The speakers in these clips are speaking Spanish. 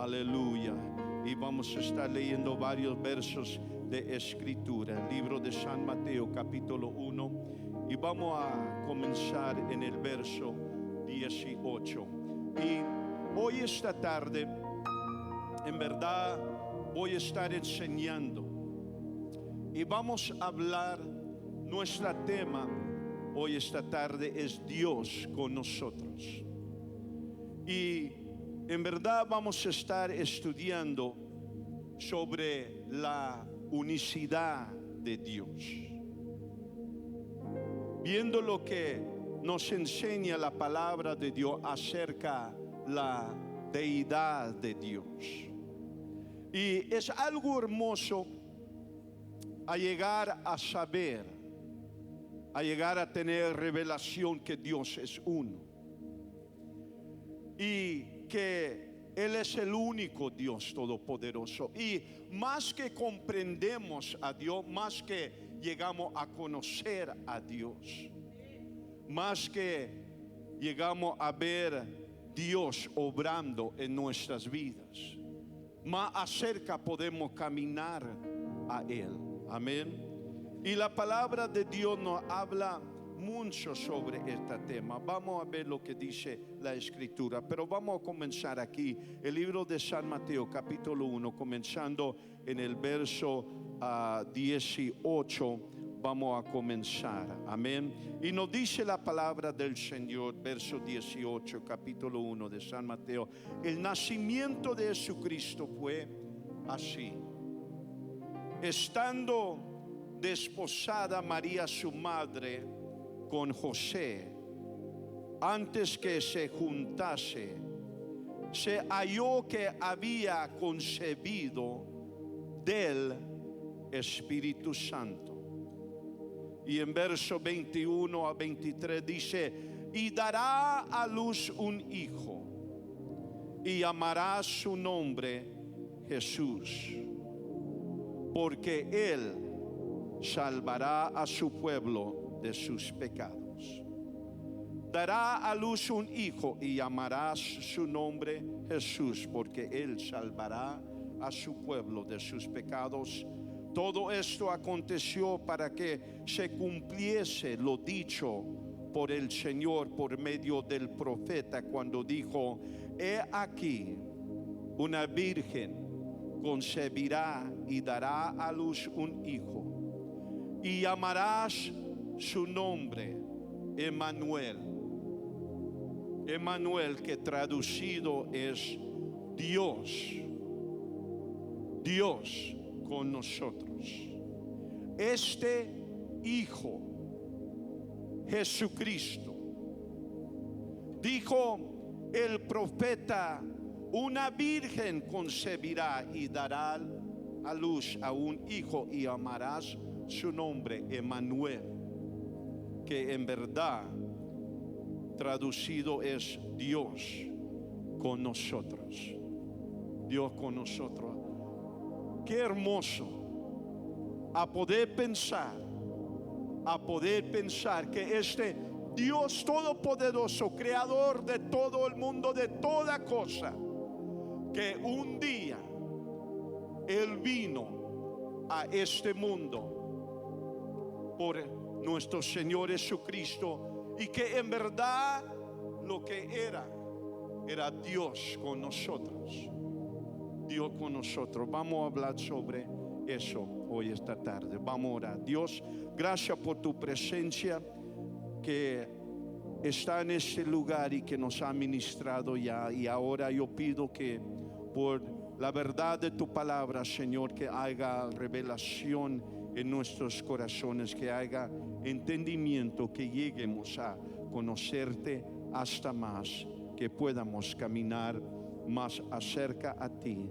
Aleluya. Y vamos a estar leyendo varios versos de escritura, el libro de San Mateo capítulo 1, y vamos a comenzar en el verso 18. Y hoy esta tarde, en verdad, voy a estar enseñando y vamos a hablar, nuestro tema hoy esta tarde es Dios con nosotros. Y en verdad vamos a estar estudiando sobre la unicidad de Dios, viendo lo que nos enseña la palabra de Dios acerca de la deidad de Dios. Y es algo hermoso a llegar a saber, a llegar a tener revelación que Dios es uno y que Él es el único Dios todopoderoso. Y más que comprendemos a Dios, más que llegamos a conocer a Dios, más que llegamos a ver Dios obrando en nuestras vidas, más acerca podemos caminar a Él. Amén. Y la palabra de Dios nos habla mucho sobre este tema. Vamos a ver lo que dice la escritura, pero vamos a comenzar aquí el libro de San Mateo capítulo 1, comenzando en el verso 18. Vamos a comenzar, amén. Y nos dice la palabra del Señor, verso 18, capítulo 1 de San Mateo: el nacimiento de Jesucristo fue así. Estando desposada María su madre con José, antes que se juntase, se halló que había concebido del Espíritu Santo. Y en verso 21 a 23 dice: y dará a luz un hijo, y llamará su nombre Jesús, porque Él salvará a su pueblo de sus pecados. Dará a luz un hijo y llamará su nombre Jesús, porque Él salvará a su pueblo de sus pecados. Todo esto aconteció para que se cumpliese lo dicho por el Señor por medio del profeta, cuando dijo: he aquí, una virgen concebirá y dará a luz un hijo, y llamarás su nombre Emmanuel. Emmanuel, que traducido es Dios, Dios con nosotros. Este Hijo, Jesucristo, dijo el profeta: una virgen concebirá y dará a luz a un hijo, y llamarás su nombre Emmanuel, que en verdad traducido es Dios con nosotros. Dios con nosotros. Qué hermoso a poder pensar que este Dios todopoderoso, creador de todo el mundo, de toda cosa, que un día Él vino a este mundo por nuestro Señor Jesucristo, y que en verdad lo que era Dios con nosotros. Dios con nosotros. Vamos a hablar sobre eso hoy esta tarde. Vamos a orar. Dios, gracias por tu presencia que está en este lugar y que nos ha ministrado ya. Y ahora yo pido que por la verdad de tu palabra, Señor, que haya revelación en nuestros corazones, que haya entendimiento, que lleguemos a conocerte hasta más, que podamos caminar más acerca a ti.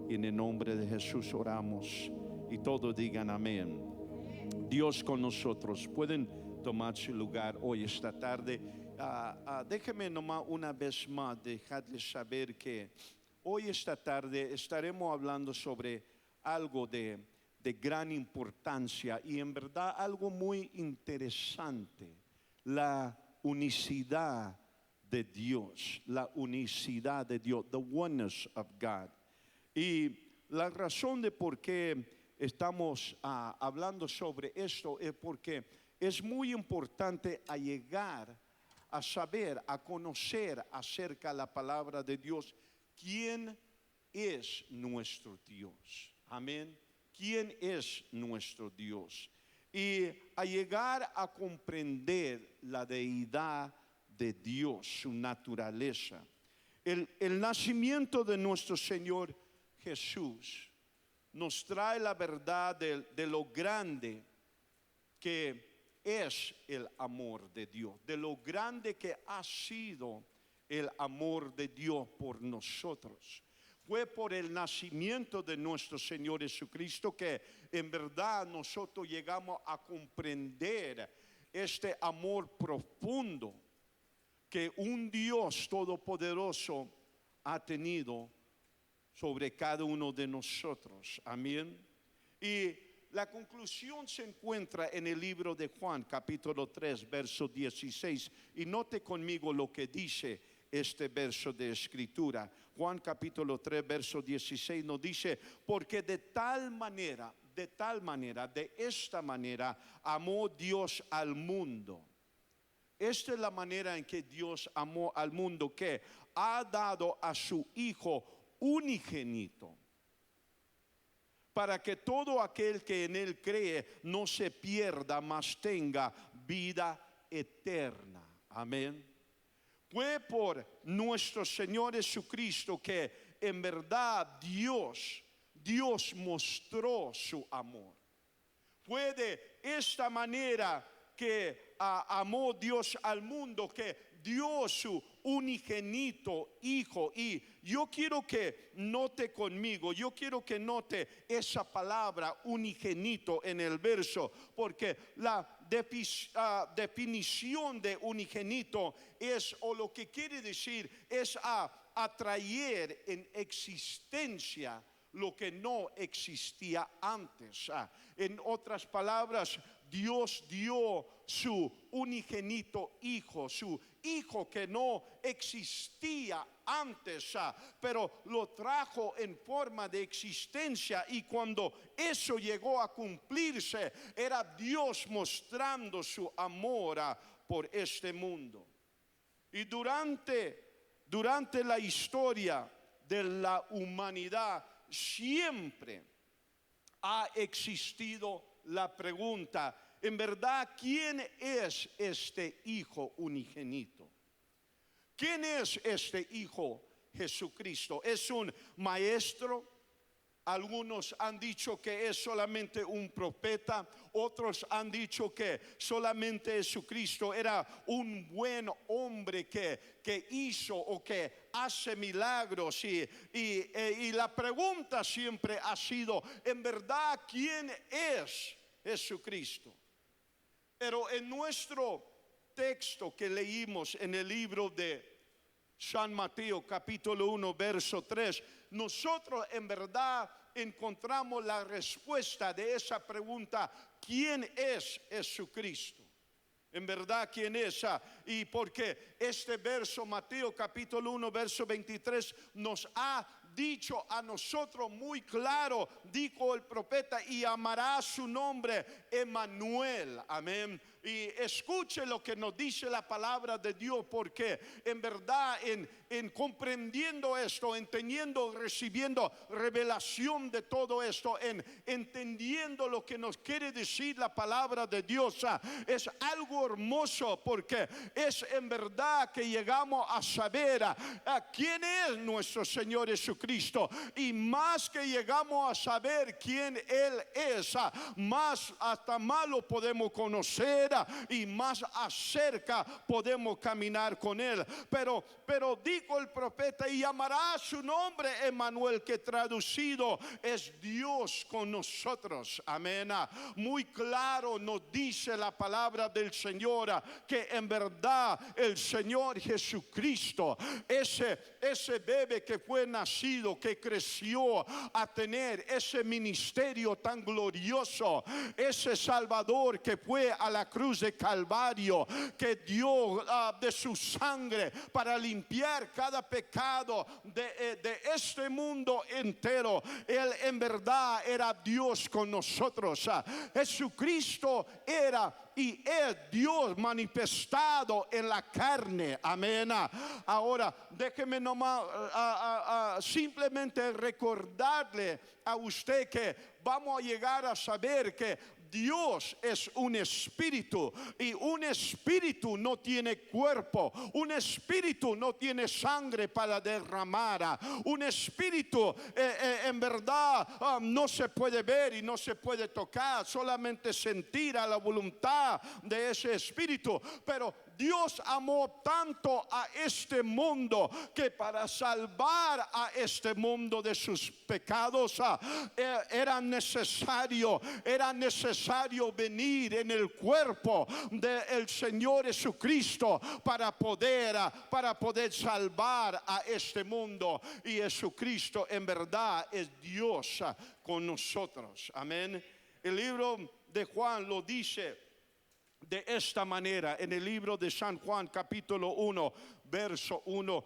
Y en el nombre de Jesús oramos, y todos digan amén. Dios con nosotros. Pueden tomar su lugar hoy esta tarde. Déjenme nomás una vez más dejarles saber que hoy esta tarde estaremos hablando sobre algo de gran importancia y en verdad algo muy interesante: la unicidad de Dios, la unicidad de Dios, the oneness of God. Y la razón de por qué estamos hablando sobre esto es porque es muy importante a llegar a saber, a conocer acerca de la palabra de Dios, quién es nuestro Dios. Amén. ¿Quién es nuestro Dios? Y a llegar a comprender la deidad de Dios, su naturaleza. El nacimiento de nuestro Señor Jesús nos trae la verdad de lo grande que es el amor de Dios, de lo grande que ha sido el amor de Dios por nosotros. Fue por el nacimiento de nuestro Señor Jesucristo que en verdad nosotros llegamos a comprender este amor profundo que un Dios todopoderoso ha tenido sobre cada uno de nosotros. Amén. Y la conclusión se encuentra en el libro de Juan, capítulo 3, verso 16. Y note conmigo lo que dice este verso de escritura. Juan capítulo 3, verso 16 nos dice: porque de esta manera amó Dios al mundo. Esta es la manera en que Dios amó al mundo, que ha dado a su Hijo unigénito, para que todo aquel que en Él cree no se pierda, mas tenga vida eterna. Amén. Fue por nuestro Señor Jesucristo que en verdad Dios mostró su amor. Fue de esta manera que amó Dios al mundo, que dio su unigénito Hijo. Y yo quiero que note conmigo, yo quiero que note esa palabra unigénito en el verso, porque la definición de unigénito es, o lo que quiere decir, es atraer en existencia lo que no existía antes. En otras palabras, Dios dio su unigénito Hijo, su Hijo que no existía antes, pero lo trajo en forma de existencia. Y cuando eso llegó a cumplirse, era Dios mostrando su amor por este mundo. Y durante la historia de la humanidad siempre ha existido la pregunta: en verdad, ¿quién es este Hijo unigénito? ¿Quién es este Hijo Jesucristo? ¿Es un maestro? Algunos han dicho que es solamente un profeta. Otros han dicho que solamente Jesucristo era un buen hombre que hizo o que hace milagros. Y la pregunta siempre ha sido, en verdad, ¿quién es Jesucristo? Pero en nuestro texto que leímos en el libro de San Mateo capítulo 1 verso 3, nosotros en verdad encontramos la respuesta de esa pregunta: ¿quién es Jesucristo? En verdad, ¿quién es? Y porque este verso, Mateo capítulo 1 verso 23, nos ha dicho a nosotros muy claro, dijo el profeta: y amará su nombre Emmanuel. Amén. Y escuche lo que nos dice la palabra de Dios, porque en verdad en comprendiendo esto, entendiendo, recibiendo revelación de todo esto, entendiendo lo que nos quiere decir la palabra de Dios, es algo hermoso, porque es en verdad que llegamos a saber quién es nuestro Señor Jesucristo. Y más que llegamos a saber quién Él es, más lo podemos conocer y más acerca podemos caminar con Él. Pero dijo el profeta, y llamará su nombre Emmanuel, que traducido es Dios con nosotros. Amén. Muy claro nos dice la palabra del Señor que en verdad el Señor Jesucristo, ese bebé que fue nacido, que creció a tener ese ministerio tan glorioso, ese Salvador que fue a la cruz de Calvario, que dio de su sangre para limpiar cada pecado de este mundo entero. Él en verdad era Dios con nosotros. Jesucristo era y es Dios manifestado en la carne. Amén. Ahora déjeme nomás simplemente recordarle a usted que vamos a llegar a saber que Dios es un espíritu, y un espíritu no tiene cuerpo, un espíritu no tiene sangre para derramar, un espíritu en verdad no se puede ver y no se puede tocar, solamente sentir a la voluntad de ese espíritu. Pero Dios amó tanto a este mundo que para salvar a este mundo de sus pecados era necesario venir en el cuerpo del Señor Jesucristo para poder salvar a este mundo. Y Jesucristo en verdad es Dios con nosotros. Amén. El libro de Juan lo dice de esta manera, en el libro de San Juan capítulo 1 verso 1.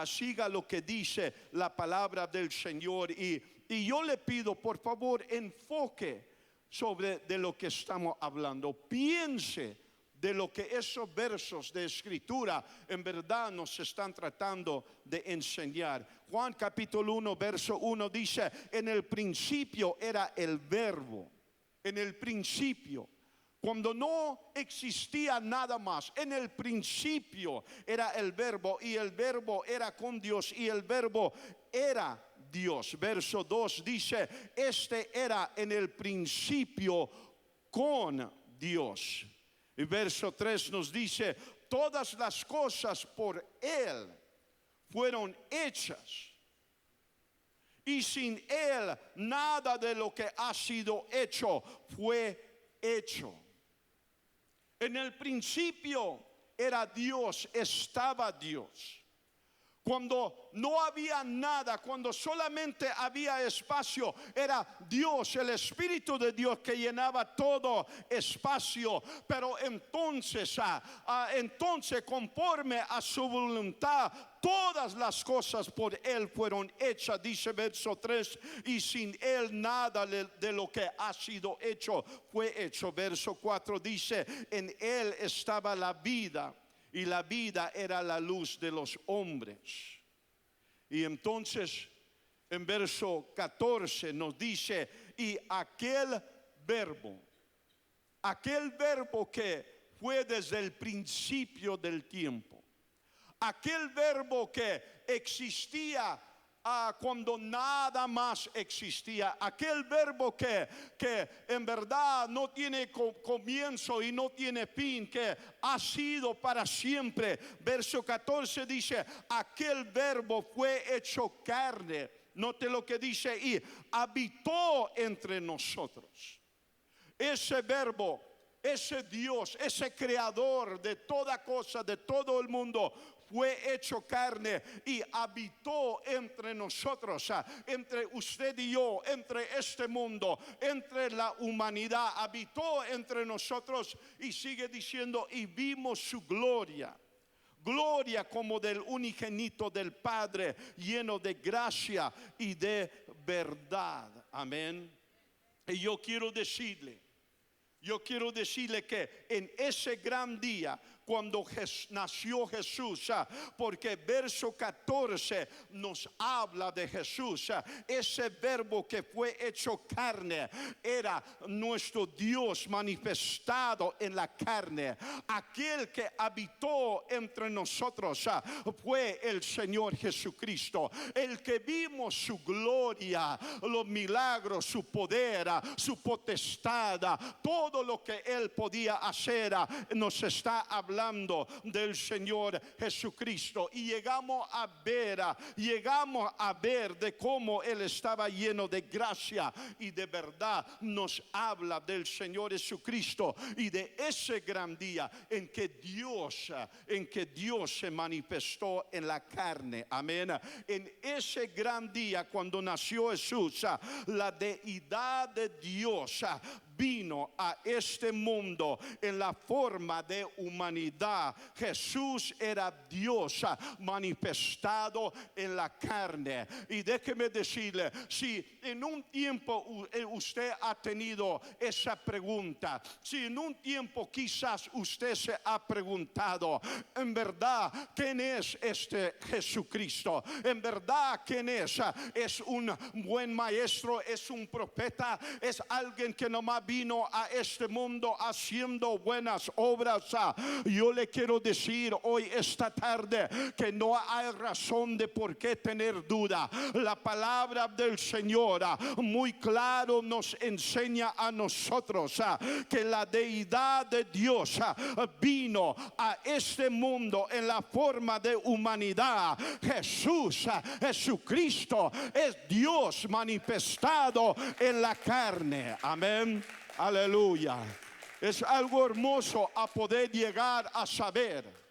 Siga lo que dice la palabra del Señor, y yo le pido por favor enfoque sobre de lo que estamos hablando. Piense de lo que esos versos de escritura en verdad nos están tratando de enseñar. Juan capítulo 1 verso 1 dice: en el principio era el verbo. En el principio, cuando no existía nada más, en el principio era el verbo, y el verbo era con Dios, y el verbo era Dios. Verso 2 dice: este era en el principio con Dios. Y verso 3 nos dice: todas las cosas por Él fueron hechas, y sin Él nada de lo que ha sido hecho fue hecho. En el principio era Dios, estaba Dios. Cuando no había nada, cuando solamente había espacio, era Dios, el Espíritu de Dios que llenaba todo espacio. Pero entonces conforme a su voluntad, todas las cosas por Él fueron hechas, dice verso 3, y sin Él nada de lo que ha sido hecho fue hecho. Verso 4 dice: en Él estaba la vida, y la vida era la luz de los hombres. Y entonces en verso 14 nos dice: y aquel verbo que fue desde el principio del tiempo, aquel verbo que existía cuando nada más existía, aquel verbo que en verdad no tiene comienzo y no tiene fin, que ha sido para siempre. Verso 14 dice: aquel verbo fue hecho carne. Note lo que dice: y habitó entre nosotros. Ese verbo, ese Dios, ese creador de toda cosa, de todo el mundo, fue hecho carne y habitó entre nosotros, entre usted y yo, entre este mundo, entre la humanidad. Habitó entre nosotros, y sigue diciendo: y vimos su gloria. Gloria como del unigénito del Padre, lleno de gracia y de verdad. Amén. Y yo quiero decirle que en ese gran día, cuando nació Jesús, porque verso 14 nos habla de Jesús, ese verbo que fue hecho carne era nuestro Dios manifestado en la carne. Aquel que habitó entre nosotros fue el Señor Jesucristo, el que vimos su gloria, los milagros, su poder, su potestad, todo lo que Él podía hacer. Nos está hablando hablando del Señor Jesucristo y llegamos a ver de cómo Él estaba lleno de gracia y de verdad. Nos habla del Señor Jesucristo y de ese gran día en que Dios se manifestó en la carne. Amén. En ese gran día cuando nació Jesús, la deidad de Dios vino a este mundo en la forma de humanidad. Jesús era Dios manifestado en la carne. Y déjeme decirle, si en un tiempo usted ha tenido esa pregunta, si en un tiempo quizás usted se ha preguntado, en verdad, ¿quién es este Jesucristo? En verdad, ¿quién es? ¿Es un buen maestro? ¿Es un profeta? ¿Es alguien que nomás vino a este mundo haciendo buenas obras? Yo le quiero decir hoy, esta tarde, que no hay razón de por qué tener duda. La palabra del Señor muy claro nos enseña a nosotros que la deidad de Dios vino a este mundo en la forma de humanidad. Jesucristo es Dios manifestado en la carne. Amén. Aleluya. Es algo hermoso a poder llegar a saber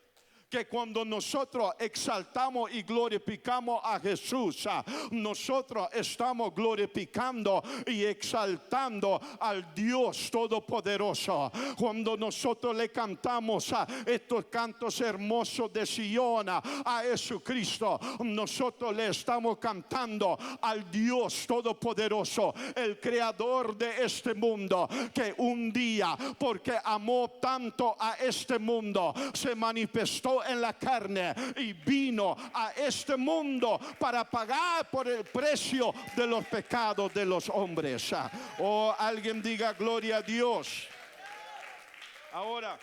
que cuando nosotros exaltamos y glorificamos a Jesús, nosotros estamos glorificando y exaltando al Dios Todopoderoso. Cuando nosotros le cantamos estos cantos hermosos de Sion a Jesucristo, nosotros le estamos cantando al Dios Todopoderoso, el creador de este mundo, que un día, porque amó tanto a este mundo, se manifestó en la carne y vino a este mundo para pagar por el precio de los pecados de los hombres. Oh, alguien diga gloria a Dios. Ahora,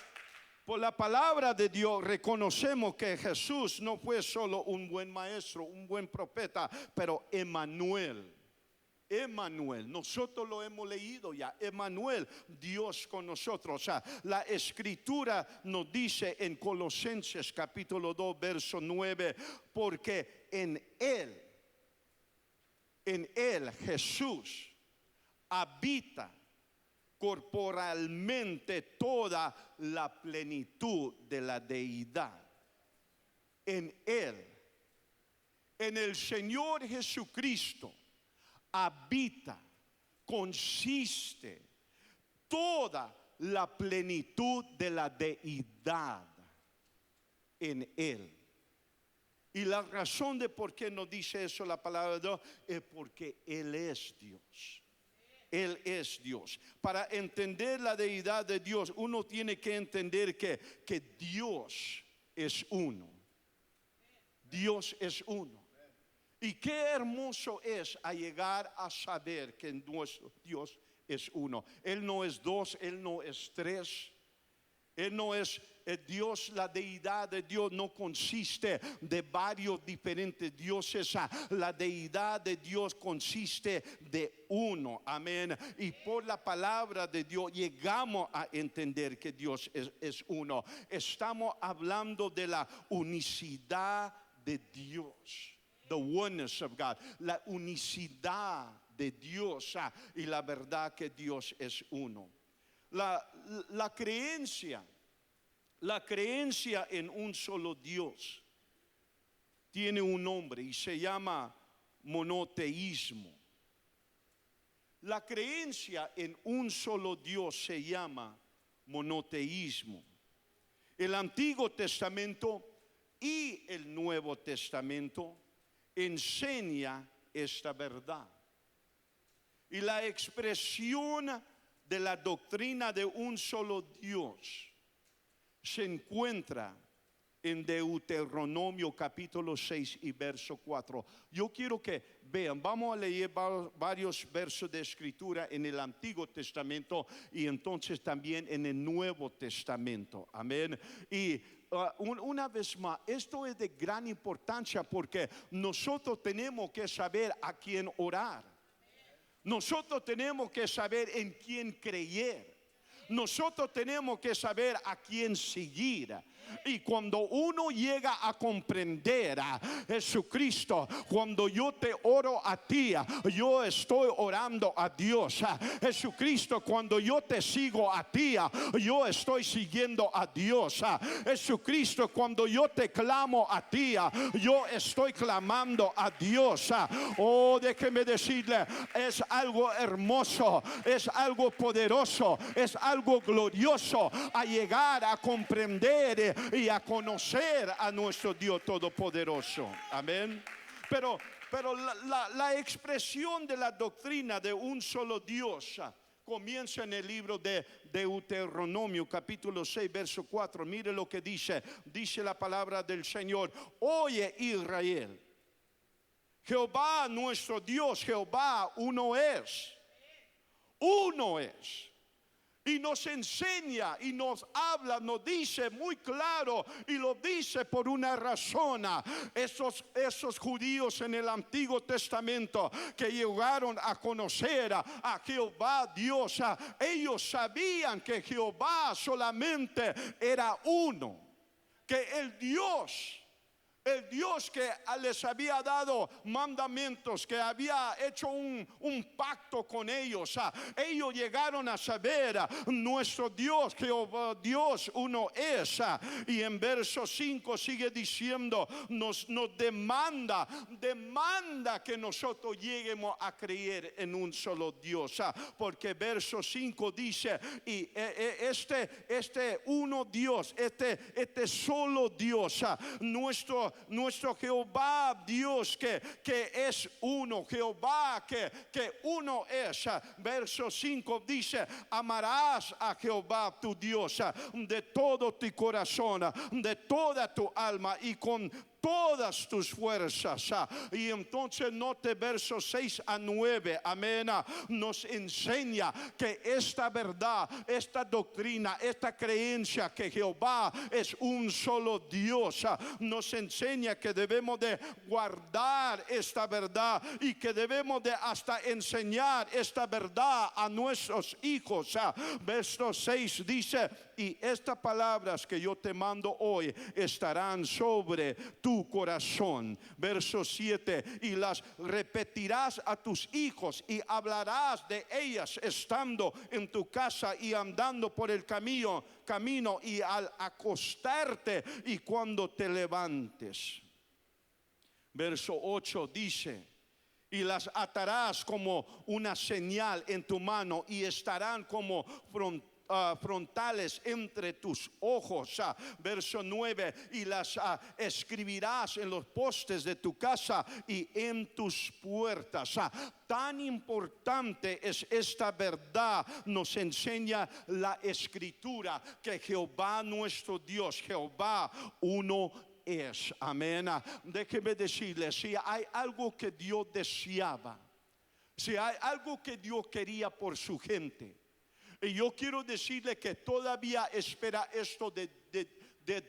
por la palabra de Dios reconocemos que Jesús no fue solo un buen maestro, un buen profeta, pero Emmanuel, nosotros lo hemos leído ya. Emmanuel, Dios con nosotros. O sea, la escritura nos dice en Colosenses capítulo 2 verso 9, porque en él Jesús habita corporalmente toda la plenitud de la deidad. En él, en el Señor Jesucristo, habita, consiste toda la plenitud de la deidad en Él. Y la razón de por qué nos dice eso la palabra de Dios es porque Él es Dios. Él es Dios. Para entender la deidad de Dios, uno tiene que entender que Dios es uno. Dios es uno. Y qué hermoso es a llegar a saber que nuestro Dios es uno. Él no es dos, Él no es tres. Él no es Dios, la deidad de Dios no consiste de varios diferentes dioses. La deidad de Dios consiste de uno. Amén. Y por la palabra de Dios llegamos a entender que Dios es uno. Estamos hablando de la unicidad de Dios. The oneness of God, la unicidad de Dios y la verdad que Dios es uno. La creencia en un solo Dios tiene un nombre y se llama monoteísmo. La creencia en un solo Dios se llama monoteísmo. El Antiguo Testamento y el Nuevo Testamento enseña esta verdad. Y la expresión de la doctrina de un solo Dios se encuentra en Deuteronomio capítulo 6 y verso 4. Yo quiero que vean, vamos a leer varios versos de escritura en el Antiguo Testamento y entonces también en el Nuevo Testamento. Amén. Y una vez más, esto es de gran importancia porque nosotros tenemos que saber a quién orar. Nosotros tenemos que saber en quién creer. Nosotros tenemos que saber a quién seguir. Y cuando uno llega a comprender a Jesucristo, cuando yo te oro a ti, yo estoy orando a Dios. Jesucristo, cuando yo te sigo a ti, yo estoy siguiendo a Dios. Jesucristo, cuando yo te clamo a ti, yo estoy clamando a Dios. Oh, déjeme decirle, es algo hermoso, es algo poderoso, es algo glorioso a llegar a comprender y a conocer a nuestro Dios Todopoderoso. Amén. Pero la expresión de la doctrina de un solo Dios comienza en el libro de Deuteronomio, capítulo 6, verso 4. Mire lo que dice la palabra del Señor. Oye, Israel, Jehová nuestro Dios, Jehová uno es. Uno es. Y nos enseña y nos habla, nos dice muy claro, y lo dice por una razón. Esos judíos en el Antiguo Testamento que llegaron a conocer a Jehová Dios, ellos sabían que Jehová solamente era uno, que el Dios que les había dado mandamientos, que había hecho un pacto con ellos, ellos llegaron a saber nuestro Dios, Jehová Dios uno es. Y en verso 5 sigue diciendo, nos demanda que nosotros lleguemos a creer en un solo Dios, porque verso 5 dice, y este uno Dios, este solo Dios, nuestro Jehová Dios que es uno, Jehová que uno es. Verso 5 dice, amarás a Jehová tu Dios de todo tu corazón, de toda tu alma y con todas tus fuerzas. Y entonces note versos 6 a 9, amén, nos enseña que esta verdad, esta doctrina, esta creencia que Jehová es un solo Dios, nos enseña que debemos de guardar esta verdad y que debemos de hasta enseñar esta verdad a nuestros hijos. Verso 6 dice, y estas palabras que yo te mando hoy estarán sobre tu corazón. Verso 7, y las repetirás a tus hijos y hablarás de ellas estando en tu casa y andando por el camino y al acostarte y cuando te levantes. Verso 8 dice, y las atarás como una señal en tu mano y estarán como frontales entre tus ojos. Verso 9, y las escribirás en los postes de tu casa y en tus puertas. Tan importante es esta verdad, nos enseña la Escritura, que Jehová nuestro Dios, Jehová uno es. Amén. Déjeme decirle, si hay algo que Dios deseaba, si hay algo que Dios quería por su gente, y yo quiero decirle que todavía espera esto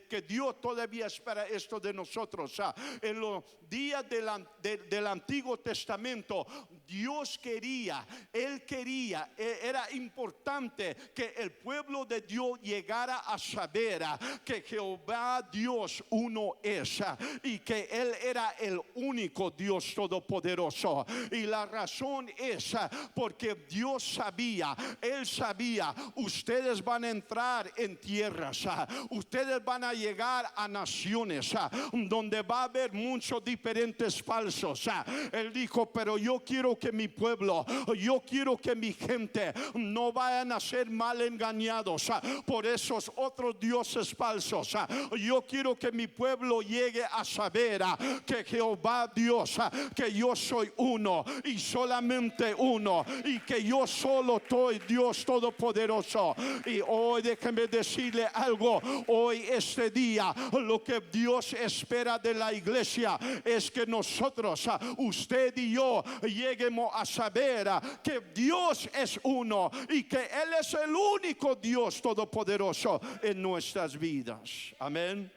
que Dios todavía espera esto de nosotros. En los días del Antiguo Testamento, Dios quería, era importante que el pueblo de Dios llegara a saber que Jehová Dios uno es y que Él era el único Dios todopoderoso. Y la razón es porque Dios sabía, Él sabía, ustedes van a entrar en tierras, ustedes van a llegar a naciones donde va a haber muchos diferentes falsos. Él dijo, pero yo quiero que mi pueblo, yo quiero que mi gente no vayan a ser mal engañados por esos otros dioses falsos. Yo quiero que mi pueblo llegue a saber que Jehová Dios, que yo soy uno y solamente uno, y que yo solo soy Dios todopoderoso. Y hoy déjenme decirle algo, hoy este día lo que Dios espera de la iglesia es que nosotros, usted y yo, lleguemos a saber que Dios es uno y que Él es el único Dios todopoderoso en nuestras vidas. Amén.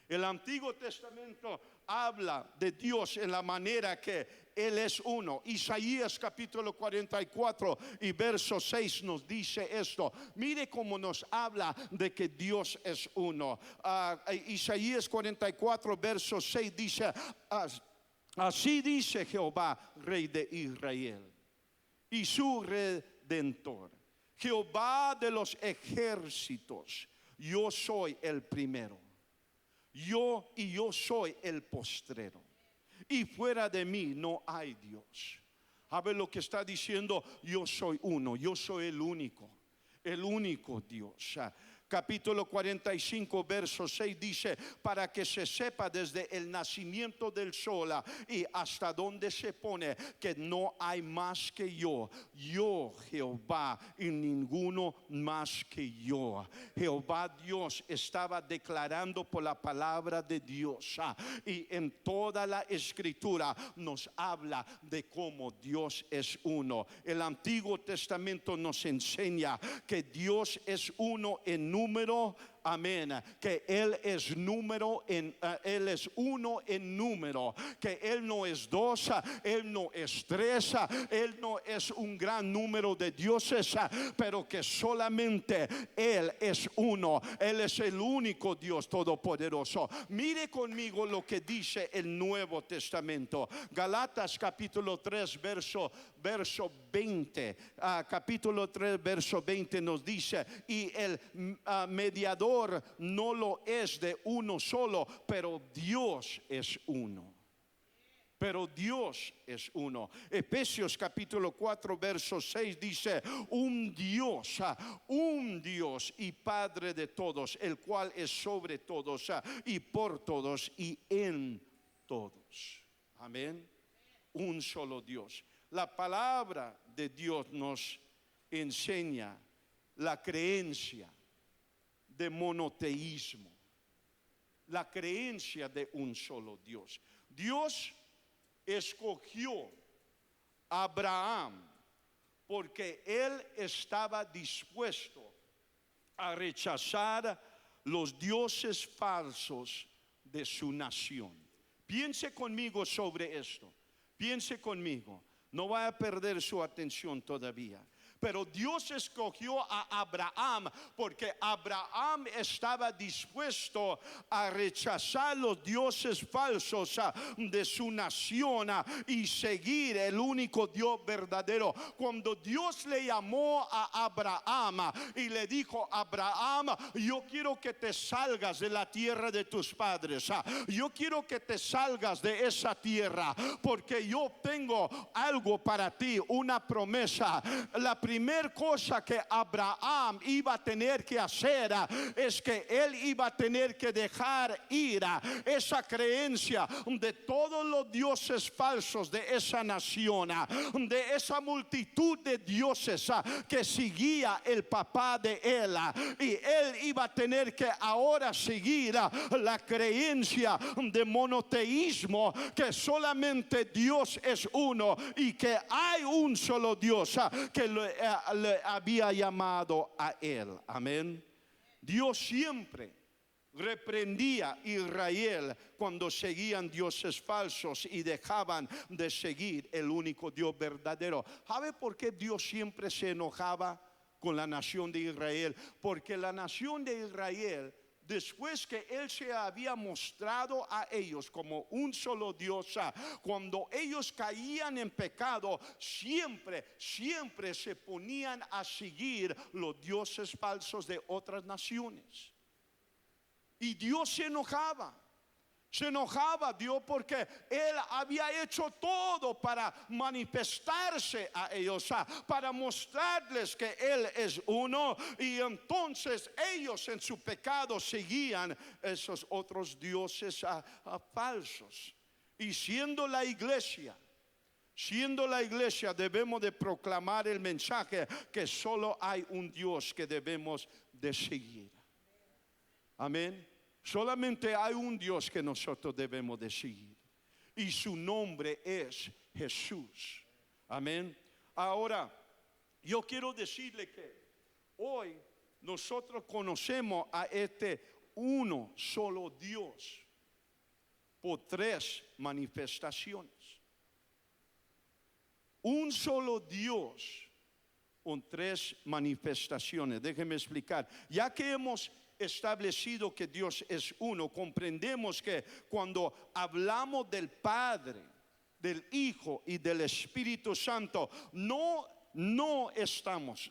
El Antiguo Testamento habla de Dios en la manera que Él es uno. Isaías capítulo 44 y verso 6 nos dice esto. Mire cómo nos habla de que Dios es uno. Isaías 44 verso 6 dice, así dice Jehová, Rey de Israel, y su Redentor, Jehová de los ejércitos: yo soy el primero, yo soy el postrero, y fuera de mí no hay Dios. A ver lo que está diciendo: yo soy uno, yo soy el único Dios. Capítulo 45 verso 6 dice: para que se sepa desde el nacimiento del sol y hasta donde se pone, que no hay más que yo Jehová, y ninguno más que yo. Jehová Dios estaba declarando por la palabra de Dios, y en toda la escritura nos habla de cómo Dios es uno. El Antiguo Testamento nos enseña que Dios es uno en número, amén, que Él es número Él es uno en número, que Él no es dos, Él no es tres, Él no es un gran número de dioses, pero que solamente Él es uno. Él es el único Dios todopoderoso. Mire conmigo lo que dice el Nuevo Testamento. Galatas capítulo 3 verso 20. Capítulo 3 verso 20 nos dice: y el mediador no lo es de uno solo, pero Dios es uno. Pero Dios es uno. Efesios capítulo 4 verso 6 dice: un Dios y Padre de todos, el cual es sobre todos y por todos y en todos. Amén. Un solo Dios. La palabra de Dios nos enseña la creencia de monoteísmo, la creencia de un solo Dios. Dios escogió a Abraham porque él estaba dispuesto a rechazar los dioses falsos de su nación. Piense conmigo sobre esto. Piense conmigo. No vaya a perder su atención todavía. Pero Dios escogió a Abraham porque Abraham estaba dispuesto a rechazar los dioses falsos de su nación y seguir el único Dios verdadero. Cuando Dios le llamó a Abraham y le dijo: Abraham, yo quiero que te salgas de la tierra de tus padres. Yo quiero que te salgas de esa tierra porque yo tengo algo para ti, una promesa. La primera cosa que Abraham iba a tener que hacer es que él iba a tener que dejar ir esa creencia de todos los dioses falsos de esa nación, de esa multitud de dioses que seguía el papá de él, y él iba a tener que ahora seguir la creencia de monoteísmo, que solamente Dios es uno y que hay un solo Dios que le había llamado a él. Amén. Dios siempre reprendía a Israel cuando seguían dioses falsos y dejaban de seguir el único Dios verdadero. ¿Sabe por qué Dios siempre se enojaba con la nación de Israel? Porque la nación de Israel, después que Él se había mostrado a ellos como un solo Dios, cuando ellos caían en pecado, siempre se ponían a seguir los dioses falsos de otras naciones. Y Dios se enojaba. Se enojaba Dios porque Él había hecho todo para manifestarse a ellos, para mostrarles que Él es uno. Y entonces ellos en su pecado seguían esos otros dioses falsos. Y siendo la iglesia debemos de proclamar el mensaje que solo hay un Dios que debemos de seguir. Amén. Solamente hay un Dios que nosotros debemos de seguir, y su nombre es Jesús. Amén. Ahora, yo quiero decirle que hoy nosotros conocemos a este uno solo Dios por tres manifestaciones. un solo Dios con tres manifestaciones. Déjenme explicar. Ya que hemos establecido que Dios es uno, comprendemos que cuando hablamos del Padre, del Hijo y del Espíritu Santo, no estamos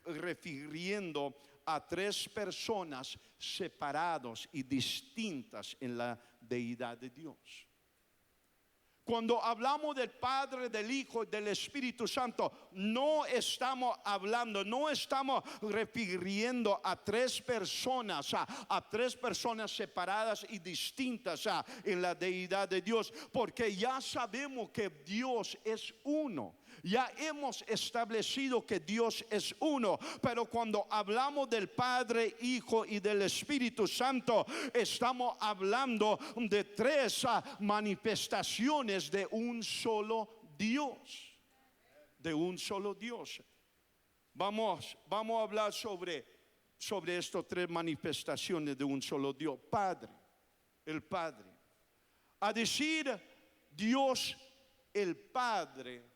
refiriendo a tres personas separadas y distintas en la deidad de Dios. Cuando hablamos del Padre, del Hijo y del Espíritu Santo, no estamos refiriendo a tres personas, a tres personas separadas y distintas en la deidad de Dios, porque ya sabemos que Dios es uno. Ya hemos establecido que Dios es uno, pero cuando hablamos del Padre, Hijo y del Espíritu Santo, estamos hablando de tres manifestaciones de un solo Dios. De un solo Dios. Vamos a hablar sobre estas tres manifestaciones de un solo Dios. Padre, el Padre. A decir Dios el Padre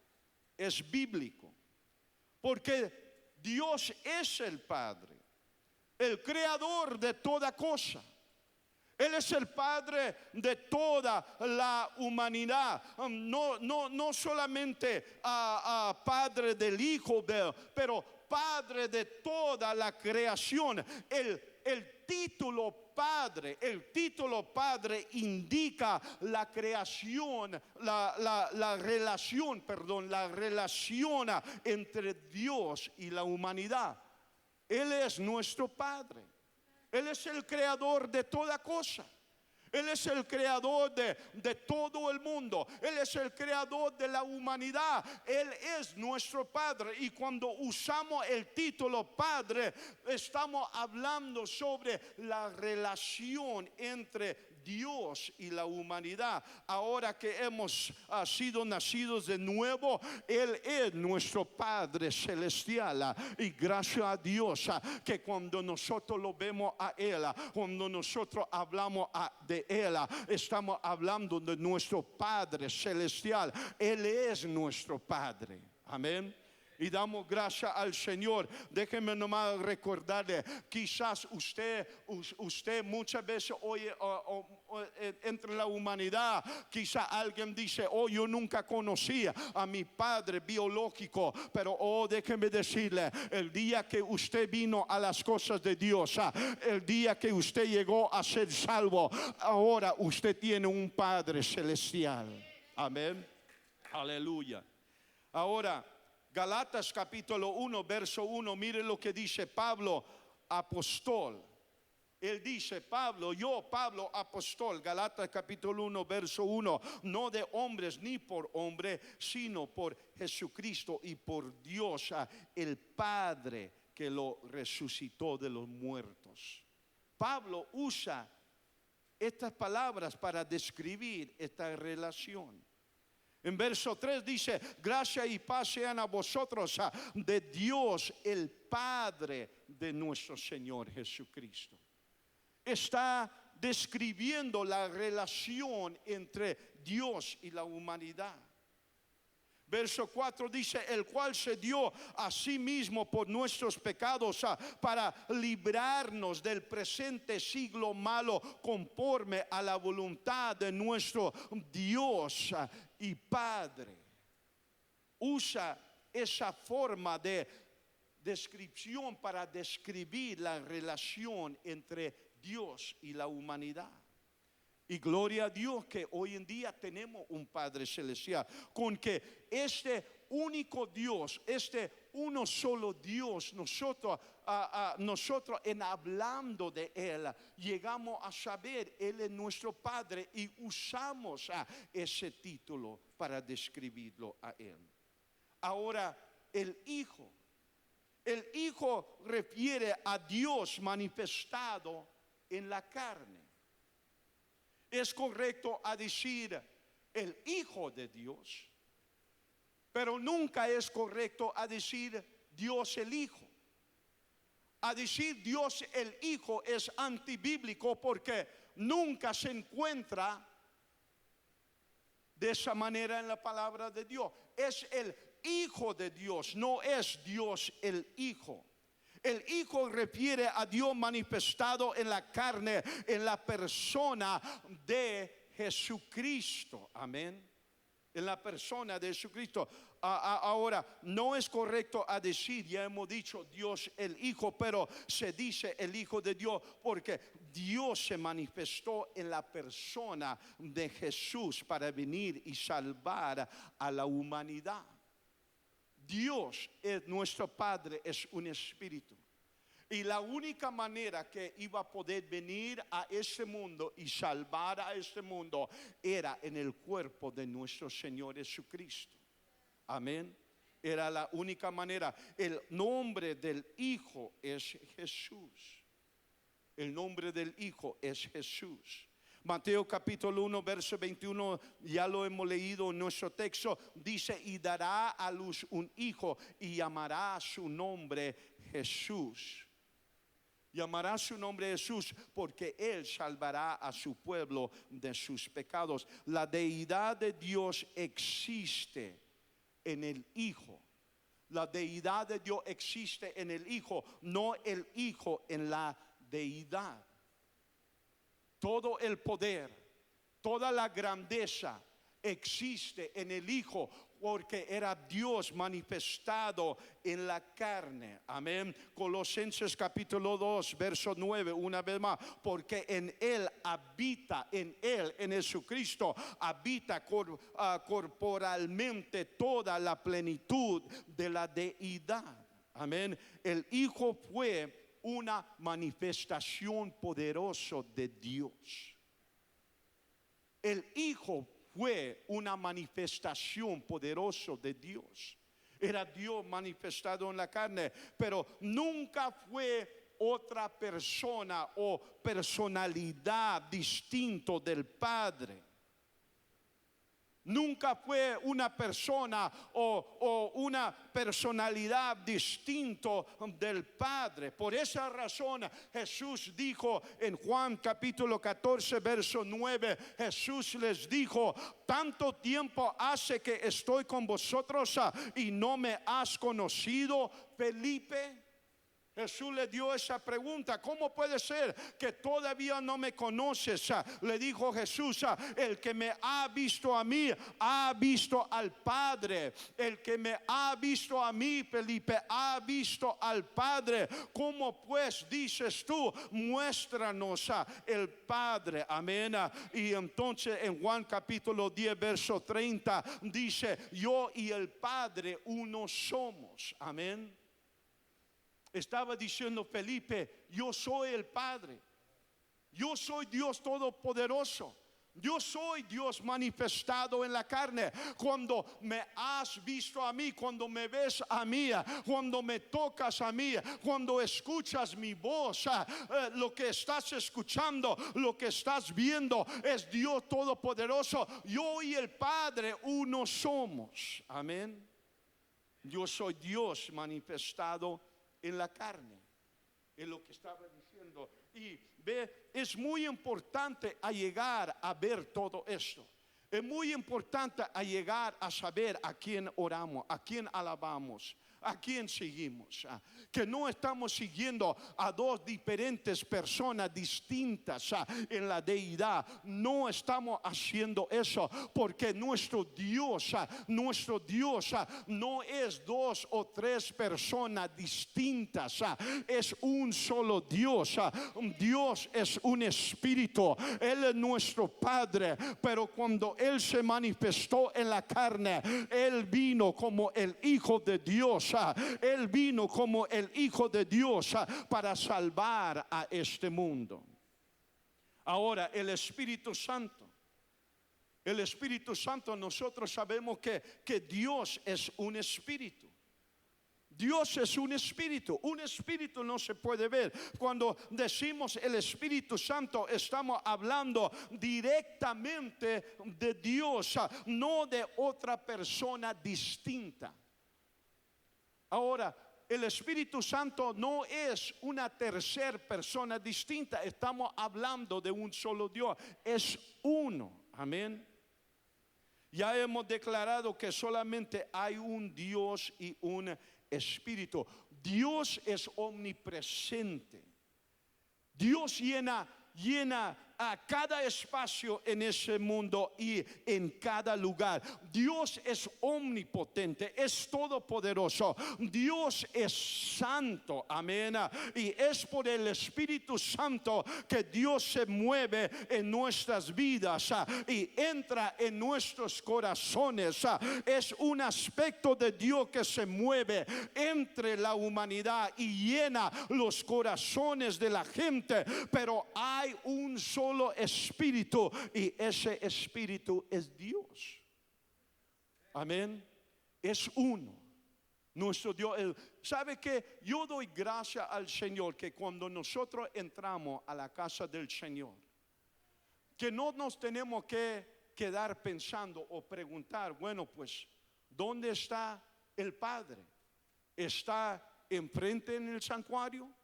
es bíblico, porque Dios es el Padre, el creador de toda cosa. Él es el Padre de toda la humanidad. No solamente Padre del Hijo, pero Padre de toda la creación. El título Padre indica la creación, la relación entre Dios y la humanidad. Él es nuestro Padre. Él es el creador de toda cosa. Él es el creador de todo el mundo. Él es el creador de la humanidad. Él es nuestro Padre. Y cuando usamos el título Padre, estamos hablando sobre la relación entre Dios y la humanidad. Ahora que hemos sido nacidos de nuevo, Él es nuestro Padre celestial. Y gracias a Dios que cuando nosotros lo vemos a Él, cuando nosotros hablamos de Él, estamos hablando de nuestro Padre celestial. Él es nuestro Padre. Amén. Y damos gracias al Señor. Déjenme nomás recordarle, quizás usted muchas veces oye entre la humanidad, quizás alguien dice, yo nunca conocía a mi padre biológico, pero déjenme decirle, el día que usted vino a las cosas de Dios, el día que usted llegó a ser salvo, ahora usted tiene un Padre celestial. Amén. Aleluya. Ahora, Galatas capítulo 1, verso 1, mire lo que dice Pablo, apóstol. Él dice, Pablo, apóstol, Galatas capítulo 1, verso 1, no de hombres ni por hombre, sino por Jesucristo y por Dios, el Padre que lo resucitó de los muertos. Pablo usa estas palabras para describir esta relación. En verso 3 dice, gracia y paz sean a vosotros de Dios el Padre de nuestro Señor Jesucristo. Está describiendo la relación entre Dios y la humanidad. Verso 4 dice, el cual se dio a sí mismo por nuestros pecados para librarnos del presente siglo malo conforme a la voluntad de nuestro Dios y Padre. Usa esa forma de descripción para describir la relación entre Dios y la humanidad. Y gloria a Dios que hoy en día tenemos un Padre celestial, con que este único Dios, este uno solo Dios, nosotros en hablando de Él, llegamos a saber, Él es nuestro Padre y usamos ese título para describirlo a Él. Ahora, el Hijo refiere a Dios manifestado en la carne. Es correcto a decir el Hijo de Dios, pero nunca es correcto a decir Dios el Hijo. A decir Dios el Hijo es antibíblico porque nunca se encuentra de esa manera en la palabra de Dios. Es el Hijo de Dios, no es Dios el Hijo. El Hijo refiere a Dios manifestado en la carne, en la persona de Jesucristo. Amén. En la persona de Jesucristo. Ahora, no es correcto a decir, ya hemos dicho Dios el Hijo, pero se dice el Hijo de Dios porque Dios se manifestó en la persona de Jesús para venir y salvar a la humanidad. Dios es nuestro Padre, es un espíritu. Y la única manera que iba a poder venir a este mundo y salvar a este mundo era en el cuerpo de nuestro Señor Jesucristo. Amén. Era la única manera. El nombre del Hijo es Jesús. El nombre del Hijo es Jesús. Mateo capítulo 1 verso 21, ya lo hemos leído en nuestro texto, dice: y dará a luz un hijo y llamará su nombre Jesús. Llamará su nombre Jesús porque Él salvará a su pueblo de sus pecados. La deidad de Dios existe en el Hijo. La deidad de Dios existe en el Hijo, no el Hijo en la deidad. Todo el poder, toda la grandeza existe en el Hijo, porque era Dios manifestado en la carne. Amén. Colosenses capítulo 2 verso 9, una vez más, porque en Él habita, en Jesucristo habita corporalmente toda la plenitud de la deidad. Amén. El Hijo fue una manifestación poderosa de Dios. El Hijo fue una manifestación poderosa de Dios. Era Dios manifestado en la carne, pero nunca fue otra persona o personalidad distinto del Padre. Nunca fue una persona o una personalidad distinto del Padre. Por esa razón Jesús dijo en Juan capítulo 14 verso 9, Jesús les dijo: tanto tiempo hace que estoy con vosotros y no me has conocido, Felipe. Jesús le dio esa pregunta: ¿cómo puede ser que todavía no me conoces? Le dijo Jesús: el que me ha visto a mí, ha visto al Padre. El que me ha visto a mí, Felipe, ha visto al Padre. ¿Cómo pues dices tú, muéstranos el Padre? Amén. Y entonces en Juan capítulo 10 verso 30 dice: yo y el Padre uno somos. Amén. Estaba diciendo Felipe: yo soy el Padre, yo soy Dios todopoderoso, yo soy Dios manifestado en la carne. Cuando me has visto a mí, cuando me ves a mí, cuando me tocas a mí, cuando escuchas mi voz, lo que estás escuchando, lo que estás viendo es Dios todopoderoso. Yo y el Padre uno somos. Amén. Yo soy Dios manifestado en la carne, es lo que estaba diciendo. Y ve, es muy importante a llegar a ver todo esto. Es muy importante a llegar a saber a quién oramos, a quién alabamos, a quién seguimos. Que no estamos siguiendo a dos diferentes personas distintas en la deidad. No estamos haciendo eso, porque nuestro Dios no es dos o tres personas distintas. Es un solo Dios. Dios es un espíritu. Él es nuestro Padre, pero cuando Él se manifestó en la carne, Él vino como el Hijo de Dios. Él vino como el Hijo de Dios para salvar a este mundo. Ahora, el Espíritu Santo. El Espíritu Santo, nosotros sabemos que Dios es un espíritu. Dios es un espíritu no se puede ver. Cuando decimos el Espíritu Santo, estamos hablando directamente de Dios, no de otra persona distinta. Ahora, el Espíritu Santo no es una tercera persona distinta. Estamos hablando de un solo Dios. Es uno. Amén. Ya hemos declarado que solamente hay un Dios y un Espíritu. Dios es omnipresente. Dios llena a cada espacio en ese mundo y en cada lugar. Dios es omnipotente, es todopoderoso. Dios es santo, amén. Y es por el Espíritu Santo que Dios se mueve en nuestras vidas y entra en nuestros corazones. Es un aspecto de Dios que se mueve entre la humanidad y llena los corazones de la gente. Pero hay un solo espíritu y ese espíritu es Dios. Amén. Es uno. Nuestro Dios. ¿Sabe qué? Yo doy gracias al Señor que cuando nosotros entramos a la casa del Señor, que no nos tenemos que quedar pensando o preguntar, bueno, pues, ¿dónde está el Padre? ¿Está enfrente en el santuario?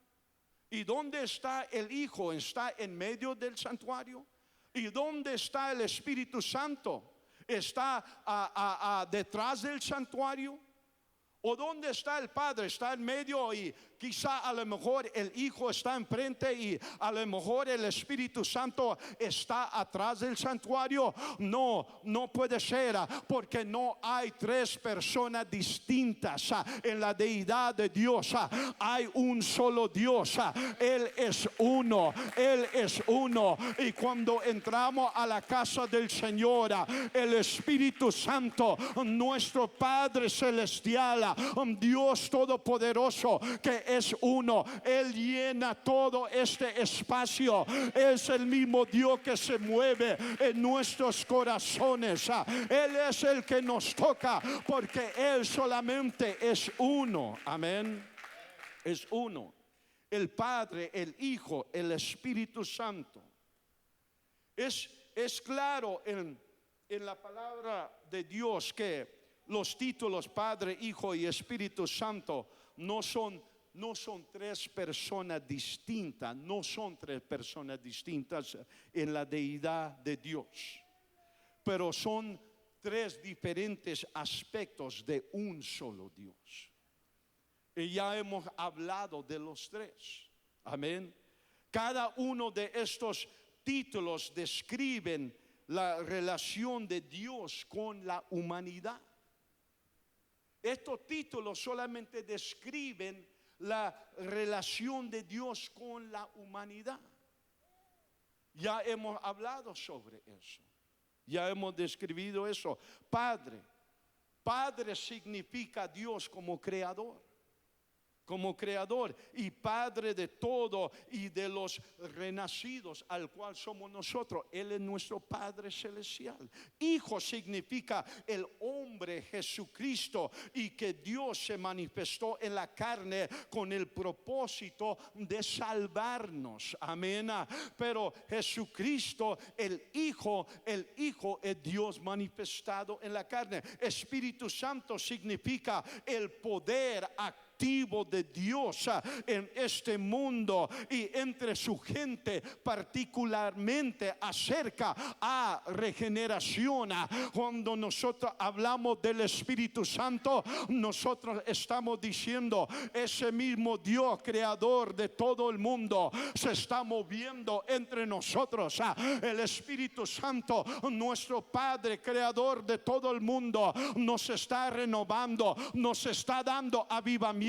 ¿Y dónde está el Hijo? ¿Está en medio del santuario? ¿Y dónde está el Espíritu Santo? ¿Está detrás del santuario? ¿O dónde está el Padre? ¿Está en medio? Y quizá a lo mejor el Hijo está enfrente y a lo mejor el Espíritu Santo está atrás del santuario. No puede ser, porque no hay tres personas distintas en la deidad de Dios. Hay un solo Dios. Él es uno. Él es uno. Y cuando entramos a la casa del Señor, el Espíritu Santo, nuestro Padre Celestial, Dios Todopoderoso, que es uno, Él llena todo este espacio. Es el mismo Dios que se mueve en nuestros corazones. Él es el que nos toca, porque Él solamente es uno. Amén. Es uno. El Padre, el Hijo, el Espíritu Santo. Es claro en la palabra de Dios que los títulos Padre, Hijo y Espíritu Santo no son tres personas distintas. No son tres personas distintas en la deidad de Dios, pero son tres diferentes aspectos de un solo Dios. Y ya hemos hablado de los tres. Amén. Cada uno de estos títulos describen la relación de Dios con la humanidad. Estos títulos solamente describen la relación de Dios con la humanidad. Ya hemos hablado sobre eso. Ya hemos descrito eso. Padre. Padre significa Dios como creador. Como creador y Padre de todo y de los renacidos, al cual somos nosotros. Él es nuestro Padre Celestial. Hijo significa el hombre Jesucristo, y que Dios se manifestó en la carne con el propósito de salvarnos. Amén. Pero Jesucristo, el Hijo es Dios manifestado en la carne. Espíritu Santo significa el poder activo de Dios en este mundo y entre su gente, particularmente acerca a regeneración. Cuando nosotros hablamos del Espíritu Santo, nosotros estamos diciendo ese mismo Dios creador de todo el mundo se está moviendo entre nosotros. El Espíritu Santo, nuestro Padre creador de todo el mundo, nos está renovando, nos está dando avivamiento,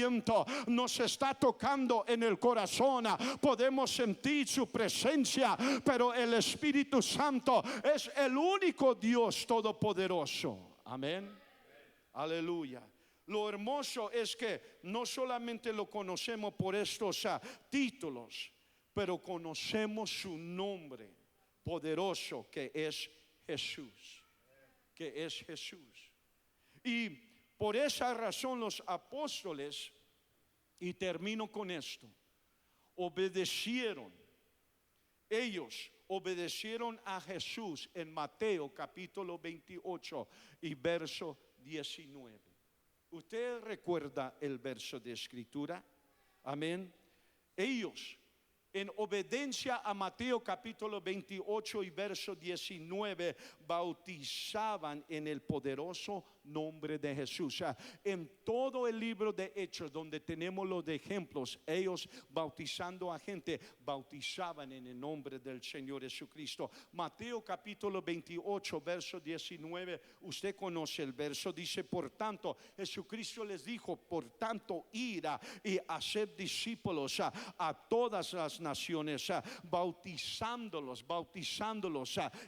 nos está tocando en el corazón. Podemos sentir su presencia, pero el Espíritu Santo es el único Dios todopoderoso. Amén. Aleluya. Lo hermoso es que no solamente lo conocemos por estos títulos, pero conocemos su nombre poderoso, que es Jesús. Que es Jesús. Y por esa razón los apóstoles, y termino con esto, ellos obedecieron a Jesús en Mateo capítulo 28 y verso 19. ¿Usted recuerda el verso de escritura? Amén. Ellos en obediencia a Mateo capítulo 28 y verso 19, bautizaban en el poderoso nombre de Jesús. O sea, en todo el libro de Hechos donde tenemos los ejemplos, ellos bautizando a gente, bautizaban en el nombre del Señor Jesucristo. Mateo capítulo 28 verso 19, usted conoce el verso, dice: por tanto, Jesucristo les dijo, por tanto, ir y hacer discípulos a todas las naciones, bautizándolos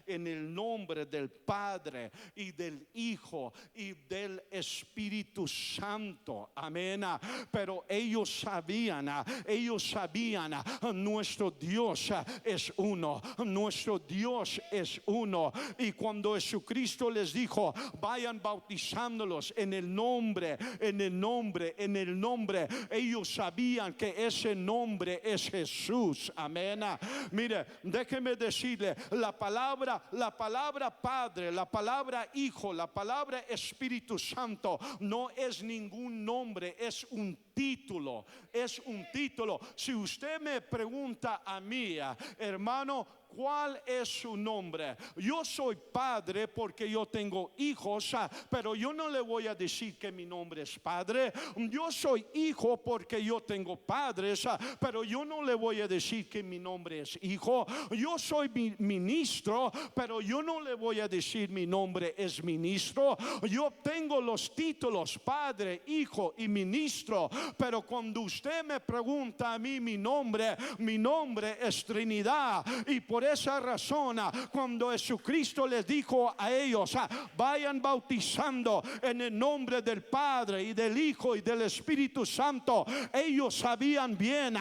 en el nombre del Padre y del Hijo y del Espíritu Santo. Amén. Pero ellos sabían, nuestro Dios es uno, nuestro Dios es uno. Y cuando Jesucristo les dijo, vayan bautizándolos en el nombre, ellos sabían que ese nombre es Jesús. Amén. Mire, déjeme decirle, la palabra Padre, la palabra Hijo, la palabra Espíritu Santo no es ningún nombre, es un título, es un título. Si usted me pregunta a mí, hermano, ¿cuál es su nombre? Yo soy padre porque yo tengo hijos, pero yo no le voy a decir que mi nombre es padre. Yo soy hijo porque yo tengo padres, pero yo no le voy a decir que mi nombre es hijo. Yo soy ministro, pero yo no le voy a decir mi nombre es ministro. Yo tengo los títulos padre, hijo y ministro, pero cuando usted me pregunta a mí mi nombre es Trinidad. Y por esa razón, cuando Jesucristo les dijo a ellos, vayan bautizando en el nombre del Padre y del Hijo y del Espíritu Santo, ellos sabían bien,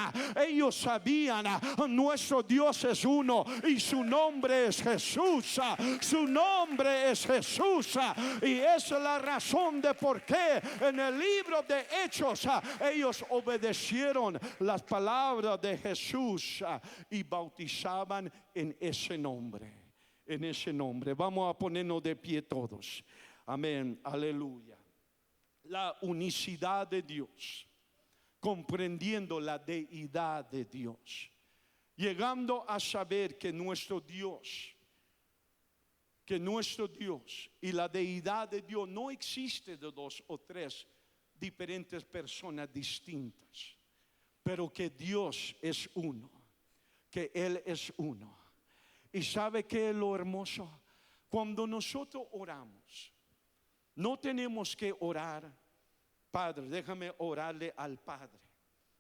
nuestro Dios es uno y su nombre es Jesús. Su nombre es Jesús. Y esa es la razón de por qué en el libro de Hechos ellos obedecieron las palabras de Jesús y bautizaban en ese nombre. En ese nombre. Vamos a ponernos de pie todos. Amén. Aleluya. La unicidad de Dios, comprendiendo la deidad de Dios, llegando a saber que nuestro Dios y la deidad de Dios no existe de dos o tres diferentes personas distintas, pero que Dios es uno, que Él es uno. Y sabe que es lo hermoso, cuando nosotros oramos, no tenemos que orar, Padre, déjame orarle al Padre,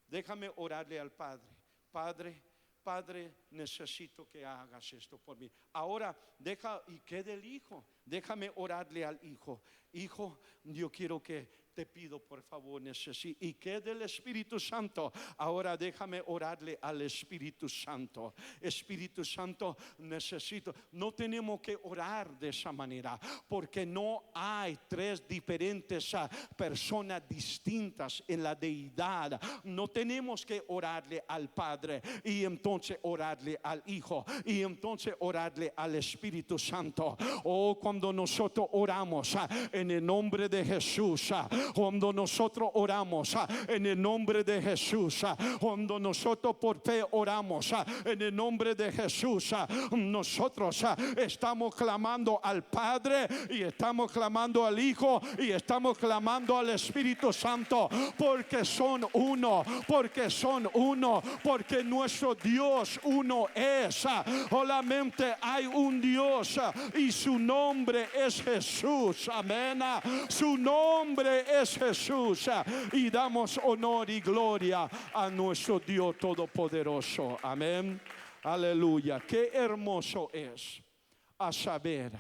déjame orarle al Padre, Padre, necesito que hagas esto por mí. Ahora deja, y que del Hijo, déjame orarle al Hijo. Hijo, yo quiero que te pido por favor, necesito. Y que del Espíritu Santo, ahora déjame orarle al Espíritu Santo. Espíritu Santo, necesito. No tenemos que orar de esa manera, porque no hay tres diferentes personas distintas en la deidad. No tenemos que orarle al Padre y entonces orarle al Hijo y entonces orarle al Espíritu Santo. Oh, cuando nosotros oramos en el nombre de Jesús, cuando nosotros oramos en el nombre de Jesús, cuando nosotros por fe oramos en el nombre de Jesús, nosotros estamos clamando al Padre y estamos clamando al Hijo y estamos clamando al Espíritu Santo, porque son uno, porque nuestro Dios uno es. Solamente hay un Dios y su nombre es Jesús. Amén. Su nombre es Jesús, y damos honor y gloria a nuestro Dios todopoderoso. Amén. Aleluya. Qué hermoso es a saber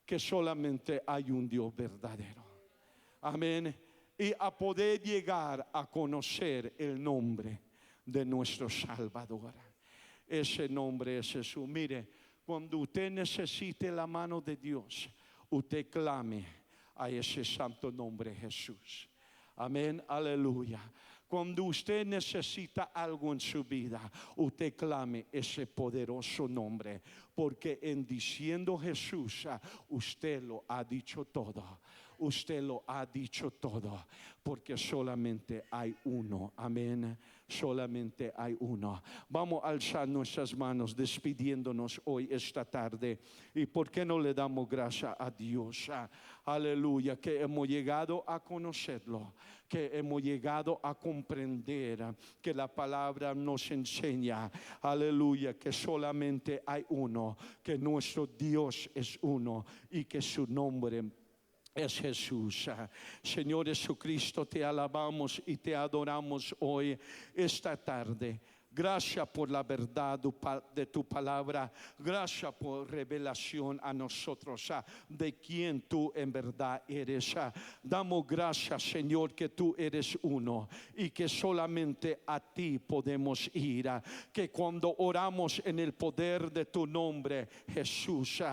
que solamente hay un Dios verdadero. Amén. Y a poder llegar a conocer el nombre de nuestro Salvador. Ese nombre es Jesús. Mire, cuando usted necesite la mano de Dios, usted clame a ese santo nombre Jesús. Amén, aleluya. Cuando usted necesita algo en su vida, usted clame ese poderoso nombre, porque en diciendo Jesús, usted lo ha dicho todo. usted lo ha dicho todo, porque solamente hay uno. Amén. Solamente hay uno. Vamos a alzar nuestras manos despidiéndonos hoy, esta tarde. ¿Y por qué no le damos gracias a Dios? Aleluya, que hemos llegado a conocerlo, que hemos llegado a comprender que la palabra nos enseña, aleluya, que solamente hay uno, que nuestro Dios es uno y que su nombre es Jesús. Señor Jesucristo, te alabamos y te adoramos hoy, esta tarde. Gracias por la verdad de tu palabra. Gracias por revelación a nosotros de quién tú en verdad eres. Damos gracias, Señor, que tú eres uno y que solamente a ti podemos ir. Que cuando oramos en el poder de tu nombre, Jesús,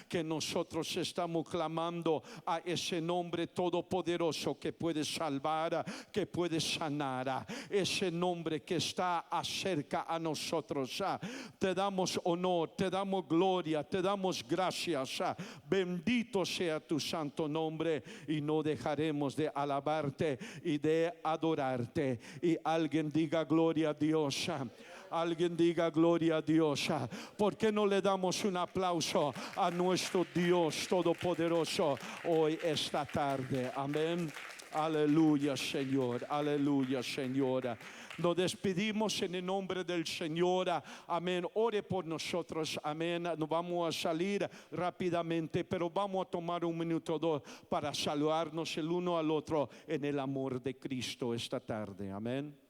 que nosotros estamos clamando a ese nombre todopoderoso que puede salvar, que puede sanar. Ese nombre que está acerca a nosotros. Te damos honor, te damos gloria, te damos gracias. Bendito sea tu santo nombre, y no dejaremos de alabarte y de adorarte. Y alguien diga gloria a Dios. Alguien diga gloria a Dios. ¿Por qué no le damos un aplauso a nuestro Dios todopoderoso hoy, esta tarde? Amén. Aleluya, Señor. Aleluya, Señora. Nos despedimos en el nombre del Señor. Amén. Ore por nosotros. Amén. Nos vamos a salir rápidamente, pero vamos a tomar un minuto o dos para saludarnos el uno al otro en el amor de Cristo esta tarde. Amén.